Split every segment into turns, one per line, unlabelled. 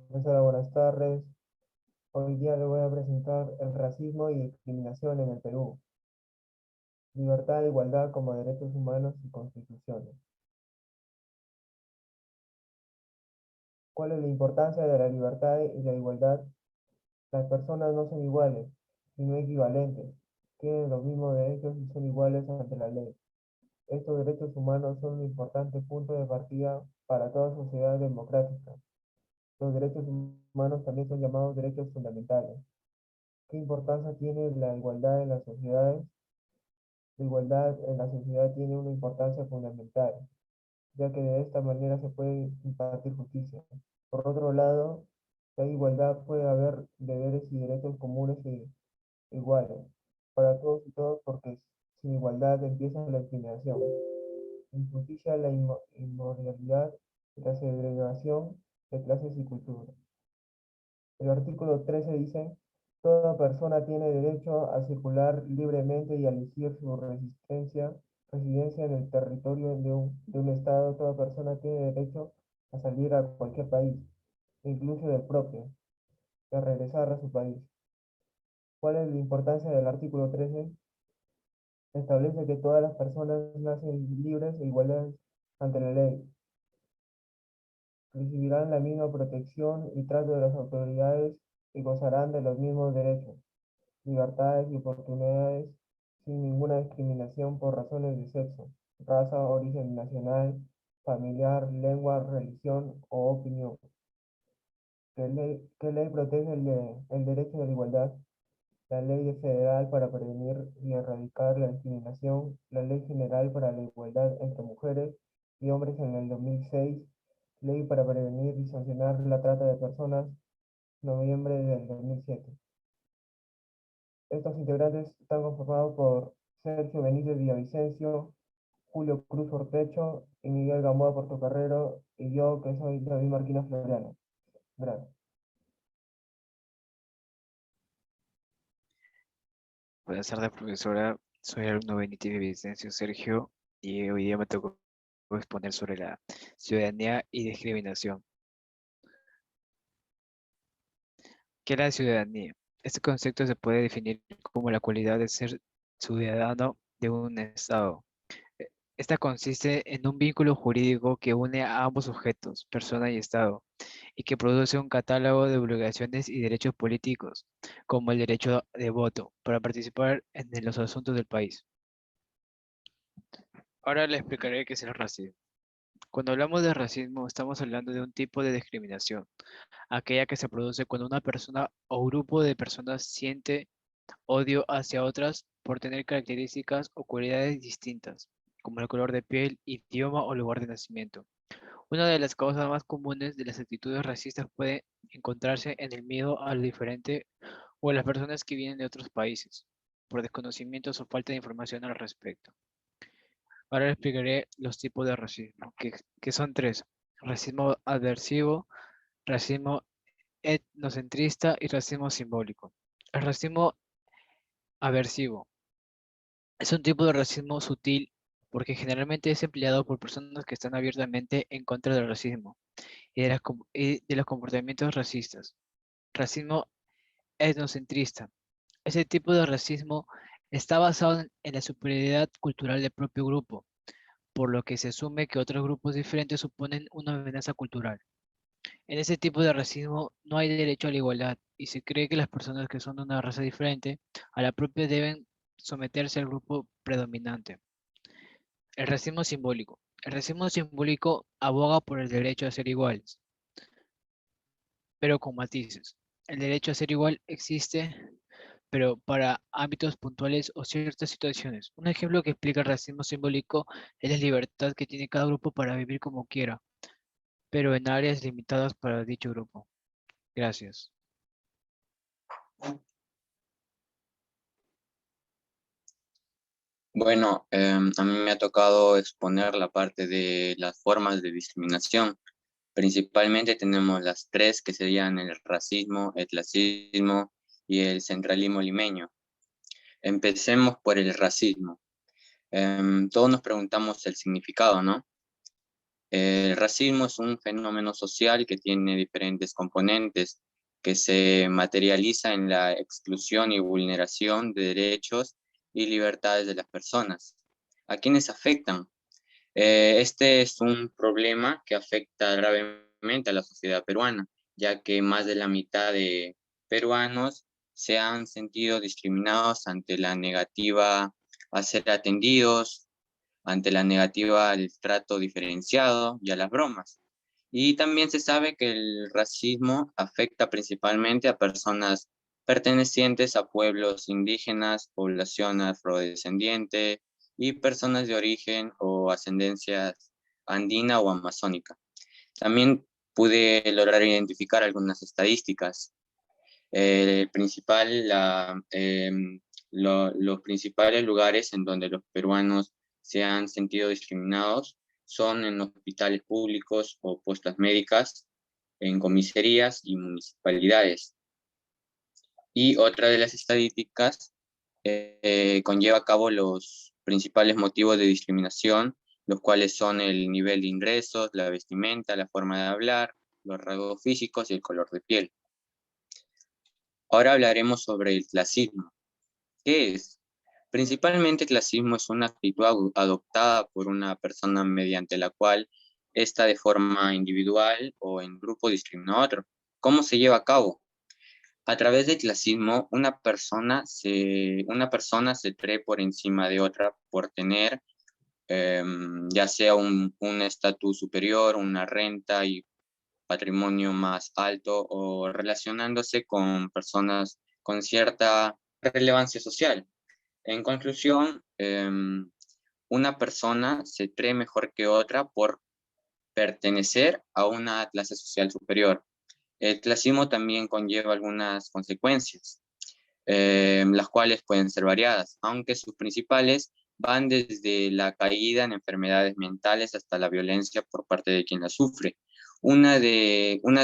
Profesora, buenas tardes. Hoy día le voy a presentar el racismo y discriminación en el Perú. Libertad e igualdad como derechos humanos y constituciones. ¿Cuál es la importancia de la libertad y la igualdad? Las personas no son iguales, sino equivalentes. Tienen los mismos derechos y son iguales ante la ley. Estos derechos humanos son un importante punto de partida para toda sociedad democrática. Los derechos humanos también son llamados derechos fundamentales. ¿Qué importancia tiene la igualdad en las sociedades? La igualdad en la sociedad tiene una importancia fundamental, ya que de esta manera se puede impartir justicia. Por otro lado, la igualdad puede haber deberes y derechos comunes e iguales para todos y todos, porque sin igualdad empieza la discriminación. Injusticia, la inmoralidad, la segregación de clases y culturas. El artículo 13 dice, toda persona tiene derecho a circular libremente y a elegir su residencia en el territorio de un estado. Toda persona tiene derecho a salir a cualquier país, incluso del propio, y a regresar a su país. ¿Cuál es la importancia del artículo 13? Establece que todas las personas nacen libres e iguales ante la ley. Recibirán la misma protección y trato de las autoridades y gozarán de los mismos derechos, libertades y oportunidades sin ninguna discriminación por razones de sexo, raza, origen nacional, familiar, lengua, religión o opinión. ¿Qué ley protege el derecho de la igualdad? La Ley Federal para prevenir y erradicar la discriminación, la Ley General para la Igualdad entre Mujeres y Hombres en el 2006, Ley para prevenir y sancionar la trata de personas, noviembre del 2007. Estos integrantes están conformados por Sergio Benítez Villavicencio, Julio Cruz Ortecho y Miguel Gamboa Portocarrero, y yo que soy David Marquina Floriano. Gracias.
Buenas tardes, profesora. Soy el alumno Benítez Vicencio Sergio y hoy día me tocó exponer sobre la ciudadanía y discriminación. ¿Qué es la ciudadanía? Este concepto se puede definir como la cualidad de ser ciudadano de un Estado. E- Esta consiste en un vínculo jurídico que une a ambos sujetos, persona y Estado, y que produce un catálogo de obligaciones y derechos políticos, como el derecho de voto, para participar en los asuntos del país. Ahora le explicaré qué es el racismo. Cuando hablamos de racismo, estamos hablando de un tipo de discriminación, aquella que se produce cuando una persona o grupo de personas siente odio hacia otras por tener características o cualidades distintas, como el color de piel, idioma o lugar de nacimiento. Una de las causas más comunes de las actitudes racistas puede encontrarse en el miedo a lo diferente o a las personas que vienen de otros países, por desconocimientos o falta de información al respecto. Ahora les explicaré los tipos de racismo, que son tres: racismo adversivo, racismo etnocentrista y racismo simbólico. El racismo aversivo es un tipo de racismo sutil porque generalmente es empleado por personas que están abiertamente en contra del racismo y de los comportamientos racistas. Racismo etnocentrista. Ese tipo de racismo está basado en la superioridad cultural del propio grupo, por lo que se asume que otros grupos diferentes suponen una amenaza cultural. En ese tipo de racismo no hay derecho a la igualdad y se cree que las personas que son de una raza diferente a la propia deben someterse al grupo predominante. El racismo simbólico. El racismo simbólico aboga por el derecho a ser iguales, pero con matices. El derecho a ser igual existe, pero para ámbitos puntuales o ciertas situaciones. Un ejemplo que explica el racismo simbólico es la libertad que tiene cada grupo para vivir como quiera, pero en áreas limitadas para dicho grupo. Gracias.
Bueno, a mí me ha tocado exponer la parte de las formas de discriminación. Principalmente tenemos las tres que serían el racismo, el clasismo y el centralismo limeño. Empecemos por el racismo. Todos nos preguntamos el significado, ¿no? El racismo es un fenómeno social que tiene diferentes componentes, que se materializa en la exclusión y vulneración de derechos y libertades de las personas. ¿A quiénes afectan? Este es un problema que afecta gravemente a la sociedad peruana, ya que más de la mitad de peruanos se han sentido discriminados ante la negativa a ser atendidos, ante la negativa al trato diferenciado y a las bromas. Y también se sabe que el racismo afecta principalmente a personas pertenecientes a pueblos indígenas, población afrodescendiente y personas de origen o ascendencia andina o amazónica. También pude lograr identificar algunas estadísticas. Los principales lugares en donde los peruanos se han sentido discriminados son en hospitales públicos o puestas médicas, en comisarías y municipalidades. Y otra de las estadísticas conlleva a cabo los principales motivos de discriminación, los cuales son el nivel de ingresos, la vestimenta, la forma de hablar, los rasgos físicos y el color de piel. Ahora hablaremos sobre el clasismo. ¿Qué es? Principalmente, clasismo es una actitud adoptada por una persona mediante la cual ésta de forma individual o en grupo discrimina a otro. ¿Cómo se lleva a cabo? A través del clasismo, una persona se cree por encima de otra por tener ya sea un estatus superior, una renta y patrimonio más alto o relacionándose con personas con cierta relevancia social. En conclusión, una persona se cree mejor que otra por pertenecer a una clase social superior. El clasismo también conlleva algunas consecuencias, las cuales pueden ser variadas, aunque sus principales van desde la caída en enfermedades mentales hasta la violencia por parte de quien la sufre. Unas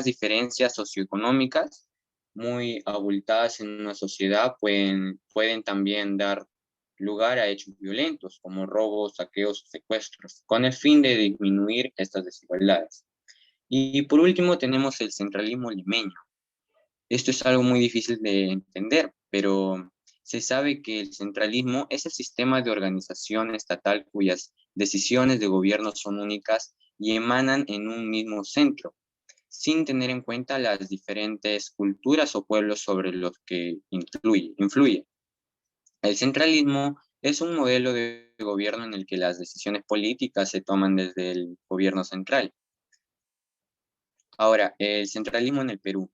diferencias socioeconómicas muy abultadas en una sociedad pueden también dar lugar a hechos violentos como robos, saqueos o secuestros, con el fin de disminuir estas desigualdades. Y por último tenemos el centralismo limeño. Esto es algo muy difícil de entender, pero se sabe que el centralismo es el sistema de organización estatal cuyas decisiones de gobierno son únicas y emanan en un mismo centro, sin tener en cuenta las diferentes culturas o pueblos sobre los que influye. El centralismo es un modelo de gobierno en el que las decisiones políticas se toman desde el gobierno central. Ahora, el centralismo en el Perú.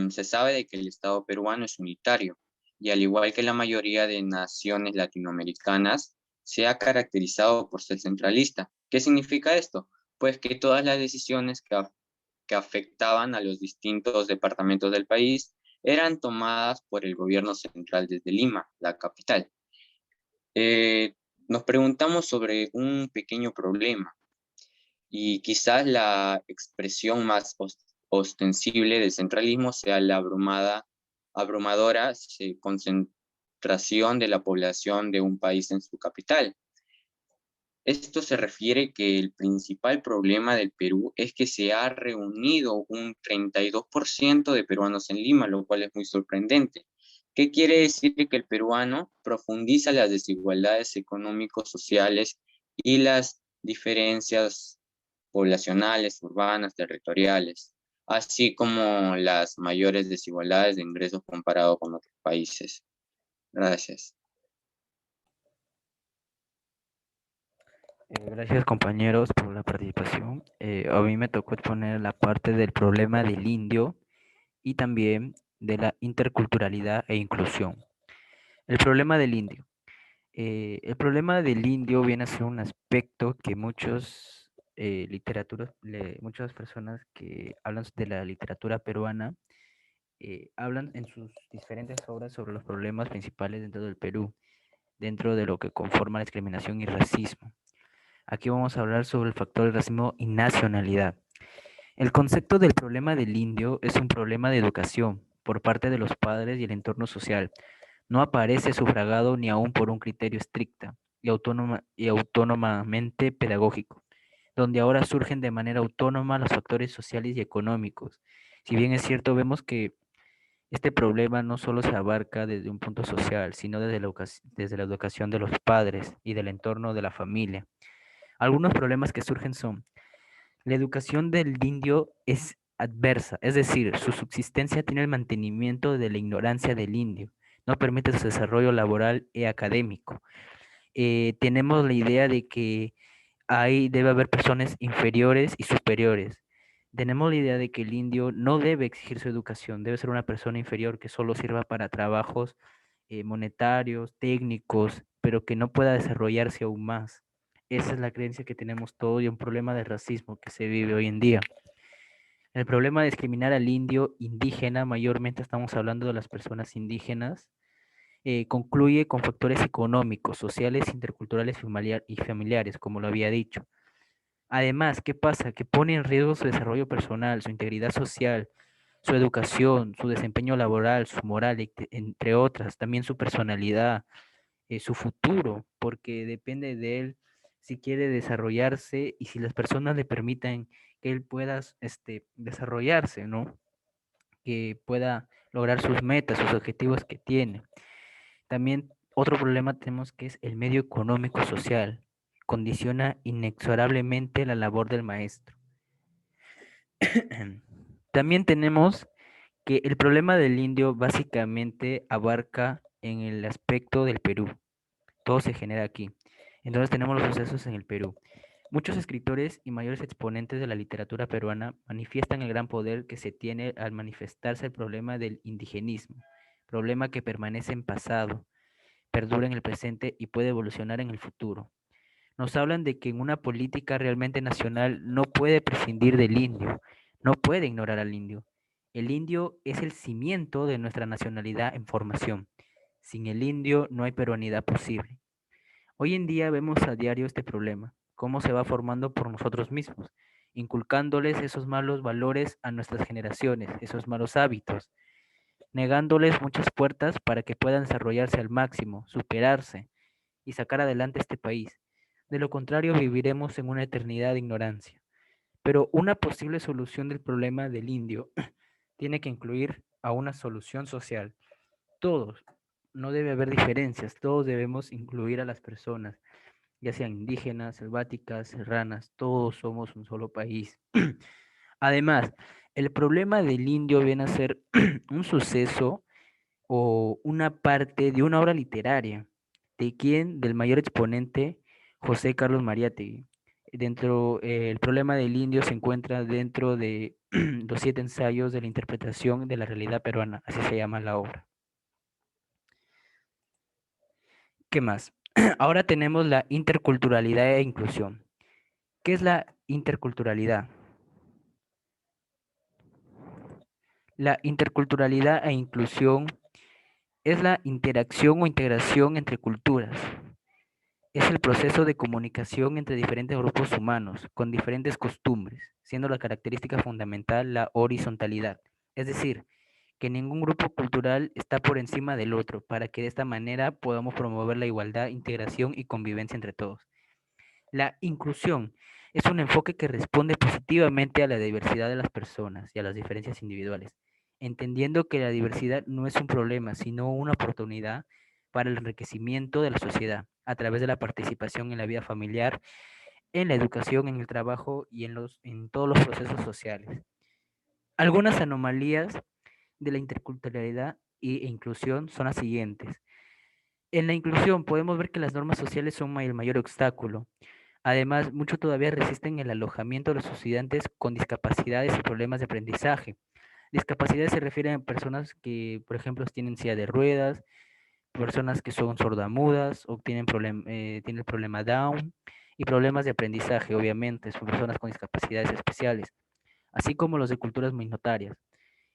Se sabe de que el Estado peruano es unitario y al igual que la mayoría de naciones latinoamericanas, se ha caracterizado por ser centralista. ¿Qué significa esto? Pues que todas las decisiones que afectaban a los distintos departamentos del país eran tomadas por el gobierno central desde Lima, la capital. Eh, Nos preguntamos sobre un pequeño problema y quizás la expresión más ostensible del centralismo sea la abrumadora concentración de la población de un país en su capital. Esto se refiere que el principal problema del Perú es que se ha reunido un 32% de peruanos en Lima, lo cual es muy sorprendente. ¿Qué quiere decir? Que el peruano profundiza las desigualdades económicos, sociales y las diferencias poblacionales, urbanas, territoriales, así como las mayores desigualdades de ingresos comparado con otros países. Gracias.
Gracias compañeros por la participación. A mí me tocó exponer la parte del problema del indio y también de la interculturalidad e inclusión. El problema del indio. El problema del indio viene a ser un aspecto que muchas personas que hablan de la literatura peruana hablan en sus diferentes obras sobre los problemas principales dentro del Perú, dentro de lo que conforma la discriminación y racismo. Aquí vamos a hablar sobre el factor del racismo y nacionalidad. El concepto del problema del indio es un problema de educación por parte de los padres y el entorno social. No aparece sufragado ni aún por un criterio estricta y autónomamente pedagógico. donde ahora surgen de manera autónoma los factores sociales y económicos. Si bien es cierto, vemos que este problema no solo se abarca desde un punto social, sino desde la educación de los padres y del entorno de la familia. Algunos problemas que surgen son: la educación del indio es adversa, es decir, su subsistencia tiene el mantenimiento de la ignorancia del indio, no permite su desarrollo laboral y académico. Tenemos la idea de que ahí debe haber personas inferiores y superiores. Tenemos la idea de que el indio no debe exigir su educación, debe ser una persona inferior que solo sirva para trabajos monetarios, técnicos, pero que no pueda desarrollarse aún más. Esa es la creencia que tenemos todos y un problema de racismo que se vive hoy en día. El problema de discriminar al indio indígena, mayormente estamos hablando de las personas indígenas, concluye con factores económicos, sociales, interculturales y familiares, como lo había dicho. Además, ¿qué pasa? Que pone en riesgo su desarrollo personal, su integridad social, su educación, su desempeño laboral, su moral, entre otras, también su personalidad, su futuro, porque depende de él si quiere desarrollarse y si las personas le permiten que él pueda desarrollarse, ¿no? Que pueda lograr sus metas, sus objetivos que tiene. También otro problema tenemos que es el medio económico social. Condiciona inexorablemente la labor del maestro. También tenemos que el problema del indio básicamente abarca en el aspecto del Perú. Todo se genera aquí. Entonces tenemos los sucesos en el Perú. Muchos escritores y mayores exponentes de la literatura peruana manifiestan el gran poder que se tiene al manifestarse el problema del indigenismo, problema que permanece en pasado, perdura en el presente y puede evolucionar en el futuro. Nos hablan de que en una política realmente nacional no puede prescindir del indio, no puede ignorar al indio. El indio es el cimiento de nuestra nacionalidad en formación. Sin el indio no hay peruanidad posible. Hoy en día vemos a diario este problema, cómo se va formando por nosotros mismos, inculcándoles esos malos valores a nuestras generaciones, esos malos hábitos, negándoles muchas puertas para que puedan desarrollarse al máximo, superarse y sacar adelante este país. De lo contrario, viviremos en una eternidad de ignorancia. Pero una posible solución del problema del indio tiene que incluir a una solución social. Todos, no debe haber diferencias, todos debemos incluir a las personas, ya sean indígenas, selváticas, serranas, todos somos un solo país. Además, el problema del indio viene a ser un suceso o una parte de una obra literaria. ¿De quién? Del mayor exponente José Carlos Mariátegui. El problema del indio se encuentra dentro de los 7 ensayos de la interpretación de la realidad peruana, así se llama la obra. ¿Qué más? Ahora tenemos la interculturalidad e inclusión. ¿Qué es la interculturalidad? La interculturalidad e inclusión es la interacción o integración entre culturas. Es el proceso de comunicación entre diferentes grupos humanos con diferentes costumbres, siendo la característica fundamental la horizontalidad. Es decir, que ningún grupo cultural está por encima del otro, para que de esta manera podamos promover la igualdad, integración y convivencia entre todos. La inclusión es un enfoque que responde positivamente a la diversidad de las personas y a las diferencias individuales, entendiendo que la diversidad no es un problema, sino una oportunidad para el enriquecimiento de la sociedad a través de la participación en la vida familiar, en la educación, en el trabajo y en todos los procesos sociales. Algunas anomalías de la interculturalidad e inclusión son las siguientes. En la inclusión podemos ver que las normas sociales son el mayor obstáculo. Además, muchos todavía resisten el alojamiento de los estudiantes con discapacidades y problemas de aprendizaje. Discapacidades se refieren a personas que, por ejemplo, tienen silla de ruedas, personas que son sordomudas o tienen el problema Down y problemas de aprendizaje, obviamente, son personas con discapacidades especiales, así como los de culturas minoritarias.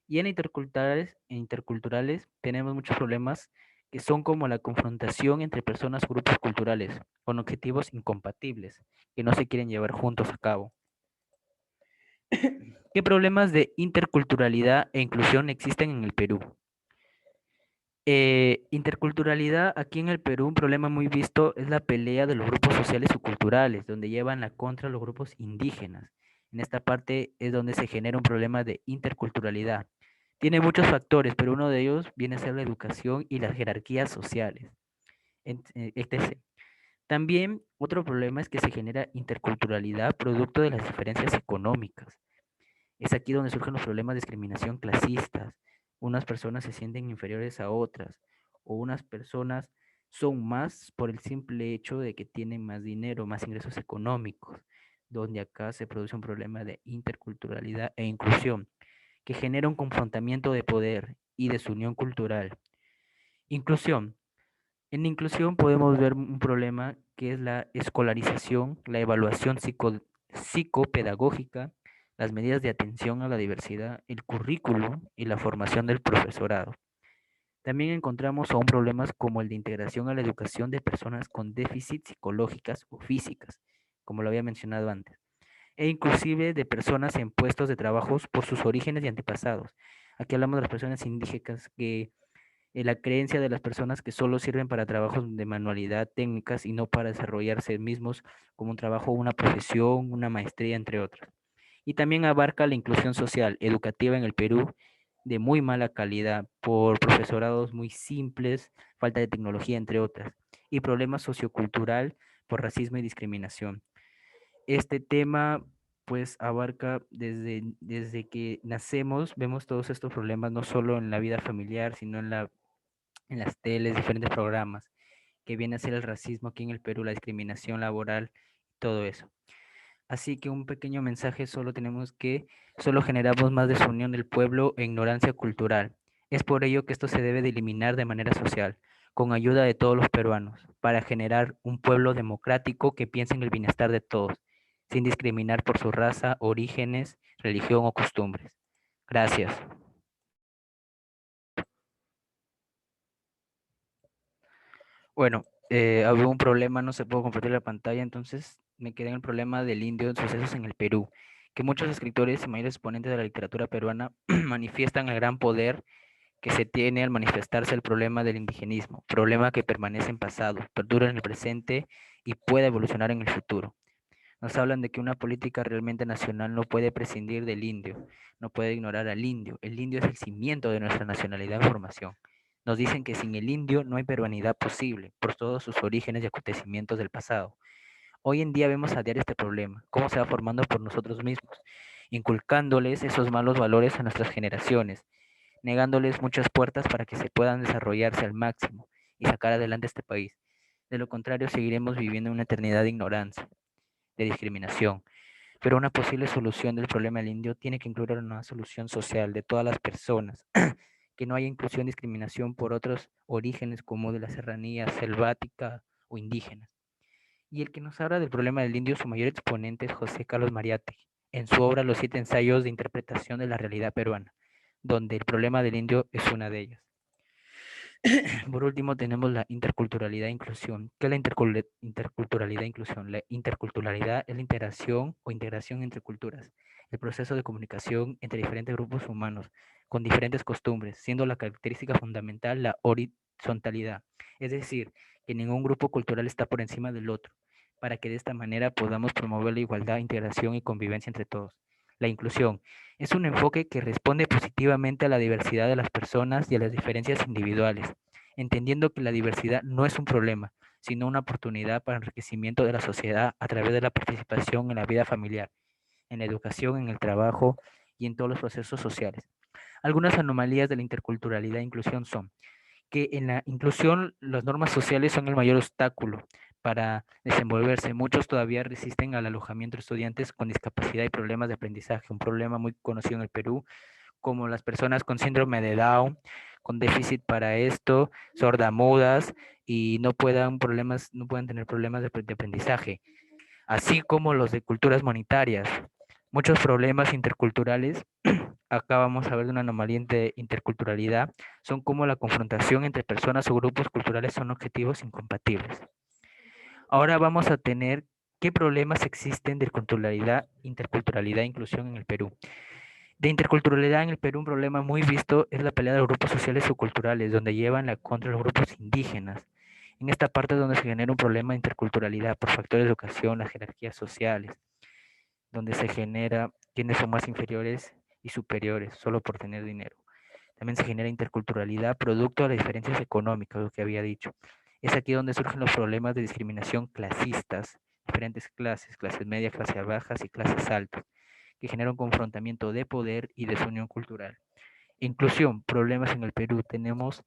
Y en interculturales tenemos muchos problemas que son como la confrontación entre personas o grupos culturales con objetivos incompatibles que no se quieren llevar juntos a cabo. ¿Qué problemas de interculturalidad e inclusión existen en el Perú? Interculturalidad, aquí en el Perú, un problema muy visto es la pelea de los grupos sociales o culturales, donde llevan la contra los grupos indígenas. En esta parte es donde se genera un problema de interculturalidad. Tiene muchos factores, pero uno de ellos viene a ser la educación y las jerarquías sociales, etc. También otro problema es que se genera interculturalidad producto de las diferencias económicas. Es aquí donde surgen los problemas de discriminación clasistas. Unas personas se sienten inferiores a otras, o unas personas son más por el simple hecho de que tienen más dinero, más ingresos económicos, donde acá se produce un problema de interculturalidad e inclusión, que genera un confrontamiento de poder y desunión cultural. Inclusión. En inclusión podemos ver un problema que es la escolarización, la evaluación psicopedagógica, las medidas de atención a la diversidad, el currículo y la formación del profesorado. También encontramos aún problemas como el de integración a la educación de personas con déficits psicológicas o físicas, como lo había mencionado antes, e inclusive de personas en puestos de trabajos por sus orígenes y antepasados. Aquí hablamos de las personas indígenas que la creencia de las personas que solo sirven para trabajos de manualidad técnicas y no para desarrollarse mismos como un trabajo, una profesión, una maestría, entre otros. Y también abarca la inclusión social, educativa en el Perú, de muy mala calidad, por profesorados muy simples, falta de tecnología, entre otras, y problemas sociocultural por racismo y discriminación. Este tema pues abarca desde que nacemos, vemos todos estos problemas no solo en la vida familiar, sino en las teles, diferentes programas, que viene a ser el racismo aquí en el Perú, la discriminación laboral, todo eso. Así que un pequeño mensaje, solo generamos más desunión del pueblo e ignorancia cultural. Es por ello que esto se debe de eliminar de manera social, con ayuda de todos los peruanos, para generar un pueblo democrático que piense en el bienestar de todos, sin discriminar por su raza, orígenes, religión o costumbres. Gracias. Bueno, había un problema, no se pudo compartir la pantalla, entonces me quedé en el problema del indio en sucesos en el Perú, que muchos escritores y mayores exponentes de la literatura peruana manifiestan el gran poder que se tiene al manifestarse el problema del indigenismo, problema que permanece en pasado, perdura en el presente y puede evolucionar en el futuro. Nos hablan de que una política realmente nacional no puede prescindir del indio, no puede ignorar al indio. El indio es el cimiento de nuestra nacionalidad en formación. Nos dicen que sin el indio no hay peruanidad posible, por todos sus orígenes y acontecimientos del pasado. Hoy en día vemos a diario este problema, cómo se va formando por nosotros mismos, inculcándoles esos malos valores a nuestras generaciones, negándoles muchas puertas para que se puedan desarrollarse al máximo y sacar adelante este país. De lo contrario, seguiremos viviendo una eternidad de ignorancia, de discriminación. Pero una posible solución del problema del indio tiene que incluir una solución social de todas las personas, que no haya inclusión y discriminación por otros orígenes como de la serranía selvática o indígena. Y el que nos habla del problema del indio, su mayor exponente es José Carlos Mariátegui, en su obra Los 7 ensayos de interpretación de la realidad peruana, donde el problema del indio es una de ellas. Por último, tenemos la interculturalidad e inclusión. ¿Qué es la interculturalidad e inclusión? La interculturalidad es la integración o integración entre culturas, el proceso de comunicación entre diferentes grupos humanos con diferentes costumbres, siendo la característica fundamental la horizontalidad, es decir, que ningún grupo cultural está por encima del otro, para que de esta manera podamos promover la igualdad, integración y convivencia entre todos. La inclusión es un enfoque que responde positivamente a la diversidad de las personas y a las diferencias individuales, entendiendo que la diversidad no es un problema, sino una oportunidad para el enriquecimiento de la sociedad a través de la participación en la vida familiar, en la educación, en el trabajo y en todos los procesos sociales. Algunas anomalías de la interculturalidad e inclusión son que en la inclusión las normas sociales son el mayor obstáculo para desenvolverse. Muchos todavía resisten al alojamiento de estudiantes con discapacidad y problemas de aprendizaje, un problema muy conocido en el Perú, como las personas con síndrome de Down, con déficit para esto, sordamudas y no puedan tener problemas de aprendizaje, así como los de culturas monetarias. Muchos problemas interculturales, acá vamos a ver de una anomalía de interculturalidad, son como la confrontación entre personas o grupos culturales son objetivos incompatibles. Ahora vamos a tener qué problemas existen de interculturalidad e inclusión en el Perú. De interculturalidad en el Perú, un problema muy visto es la pelea de los grupos sociales o culturales, donde llevan la contra los grupos indígenas. En esta parte es donde se genera un problema de interculturalidad por factores de educación, las jerarquías sociales, donde se genera quienes son más inferiores y superiores solo por tener dinero. También se genera interculturalidad producto de las diferencias económicas, lo que había dicho. Es aquí donde surgen los problemas de discriminación clasistas, diferentes clases, clases medias, clases bajas y clases altas, que genera un confrontamiento de poder y desunión cultural. Inclusión, problemas en el Perú. Tenemos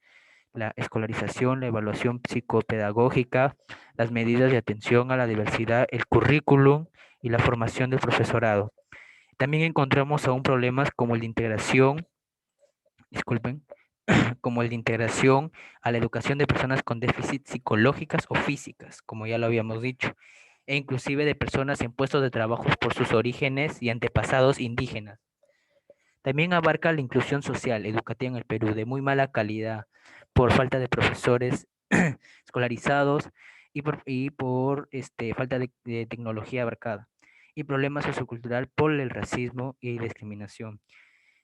la escolarización, la evaluación psicopedagógica, las medidas de atención a la diversidad, el currículum y la formación del profesorado. También encontramos aún problemas como el de integración, disculpen, como el de integración a la educación de personas con déficits psicológicas o físicas, como ya lo habíamos dicho, e inclusive de personas en puestos de trabajo por sus orígenes y antepasados indígenas. También abarca la inclusión social educativa en el Perú de muy mala calidad por falta de profesores escolarizados y por falta de tecnología abarcada y problemas sociocultural por el racismo y discriminación.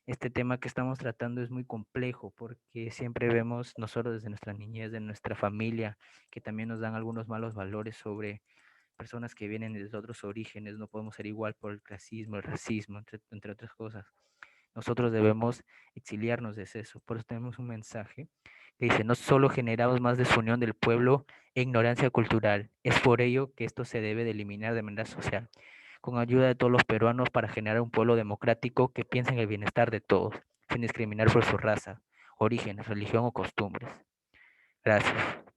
Este tema que estamos tratando es muy complejo porque siempre vemos nosotros desde nuestra niñez, de nuestra familia, que también nos dan algunos malos valores sobre personas que vienen desde otros orígenes, no podemos ser igual por el clasismo, el racismo, entre otras cosas. Nosotros debemos exiliarnos de eso. Por eso tenemos un mensaje que dice, no solo generamos más desunión del pueblo e ignorancia cultural, es por ello que esto se debe de eliminar de manera social, con ayuda de todos los peruanos para generar un pueblo democrático que piense en el bienestar de todos, sin discriminar por su raza, origen, religión o costumbres. Gracias.